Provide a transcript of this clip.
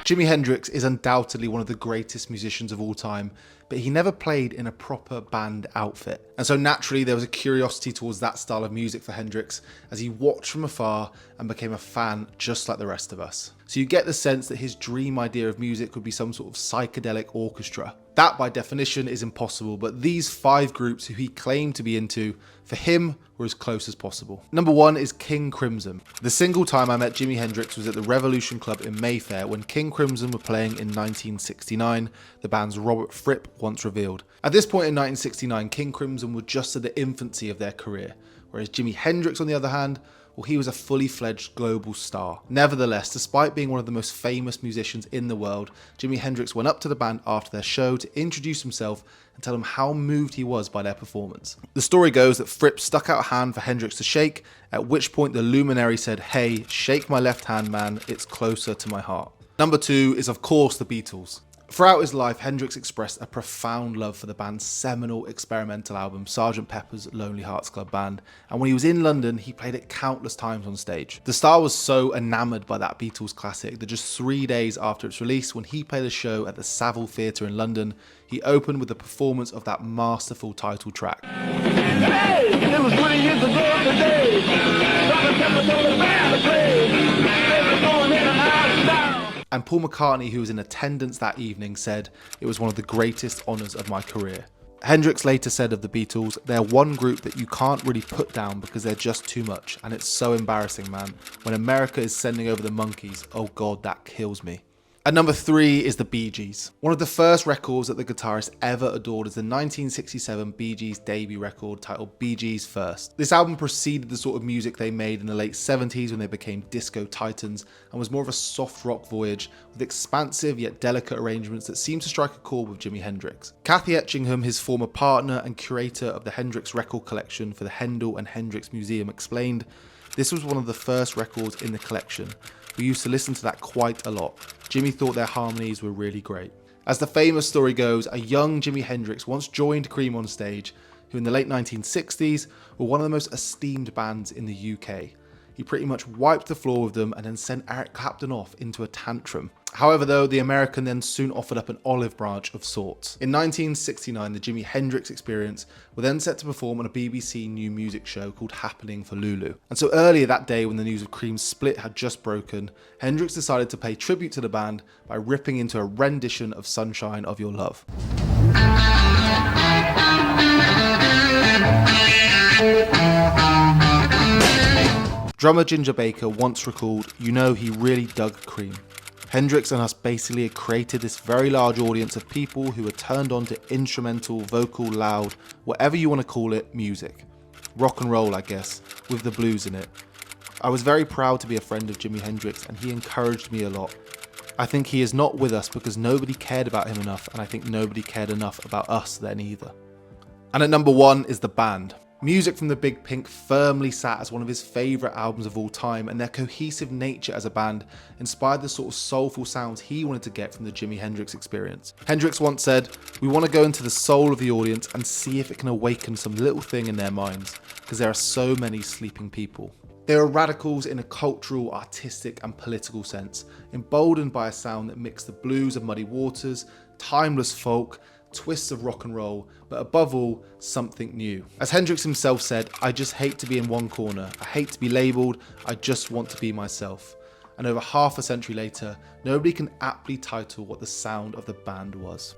Jimi Hendrix is undoubtedly one of the greatest musicians of all time, but he never played in a proper band outfit. And so naturally there was a curiosity towards that style of music for Hendrix as he watched from afar and became a fan just like the rest of us. So you get the sense that his dream idea of music would be some sort of psychedelic orchestra. That by definition is impossible, but these 5 groups who he claimed to be into, for him, were as close as possible. Number 1 is King Crimson. The single time I met Jimi Hendrix was at the Revolution Club in Mayfair when King Crimson were playing in 1969, the band's Robert Fripp once revealed. At this point in 1969, King Crimson were just at the infancy of their career, whereas Jimi Hendrix, on the other hand, well, he was a fully fledged global star. Nevertheless, despite being one of the most famous musicians in the world, Jimi Hendrix went up to the band after their show to introduce himself and tell them how moved he was by their performance. The story goes that Fripp stuck out a hand for Hendrix to shake, at which point the luminary said, "Hey, shake my left hand, man, it's closer to my heart." Number 2 is of course the Beatles. Throughout his life, Hendrix expressed a profound love for the band's seminal experimental album, Sgt. Pepper's Lonely Hearts Club Band, and when he was in London, he played it countless times on stage. The star was so enamoured by that Beatles classic that just 3 days after its release, when he played a show at the Savile Theatre in London, he opened with the performance of that masterful title track. Hey, it was 20 years ago today. Sgt. Pepper's on the band to play. And Paul McCartney, who was in attendance that evening, said, "It was one of the greatest honours of my career." Hendrix later said of the Beatles, "They're one group that you can't really put down because they're just too much, and it's so embarrassing, man. When America is sending over the monkeys, oh god, that kills me." At number 3 is the Bee Gees. One of the first records that the guitarist ever adored is the 1967 Bee Gees debut record titled Bee Gees First. This album preceded the sort of music they made in the late 70s when they became disco titans and was more of a soft rock voyage with expansive yet delicate arrangements that seemed to strike a chord with Jimi Hendrix. Kathy Etchingham, his former partner and curator of the Hendrix record collection for the Handel and Hendrix Museum, explained, "This was one of the first records in the collection. We used to listen to that quite a lot. Jimmy thought their harmonies were really great." As the famous story goes, a young Jimi Hendrix once joined Cream on stage, who in the late 1960s were one of the most esteemed bands in the UK. He pretty much wiped the floor with them and then sent Eric Clapton off into a tantrum. However though, the American then soon offered up an olive branch of sorts. In 1969, the Jimi Hendrix Experience were then set to perform on a BBC new music show called Happening for Lulu. And so earlier that day, when the news of Cream's split had just broken, Hendrix decided to pay tribute to the band by ripping into a rendition of Sunshine of Your Love. Drummer Ginger Baker once recalled, "You know, he really dug Cream. Hendrix and us basically had created this very large audience of people who were turned on to instrumental, vocal, loud, whatever you want to call it, music. Rock and roll, I guess, with the blues in it. I was very proud to be a friend of Jimi Hendrix and he encouraged me a lot. I think he is not with us because nobody cared about him enough, and I think nobody cared enough about us then either." And at number 1 is The Band. Music from the Big Pink firmly sat as one of his favourite albums of all time, and their cohesive nature as a band inspired the sort of soulful sounds he wanted to get from the Jimi Hendrix Experience. Hendrix once said, "We want to go into the soul of the audience and see if it can awaken some little thing in their minds, because there are so many sleeping people." They were radicals in a cultural, artistic and political sense, emboldened by a sound that mixed the blues of Muddy Waters, timeless folk, twists of rock and roll, but above all, something new. As Hendrix himself said, "I just hate to be in one corner. I hate to be labelled. I just want to be myself." And over half a century later, nobody can aptly title what the sound of the band was.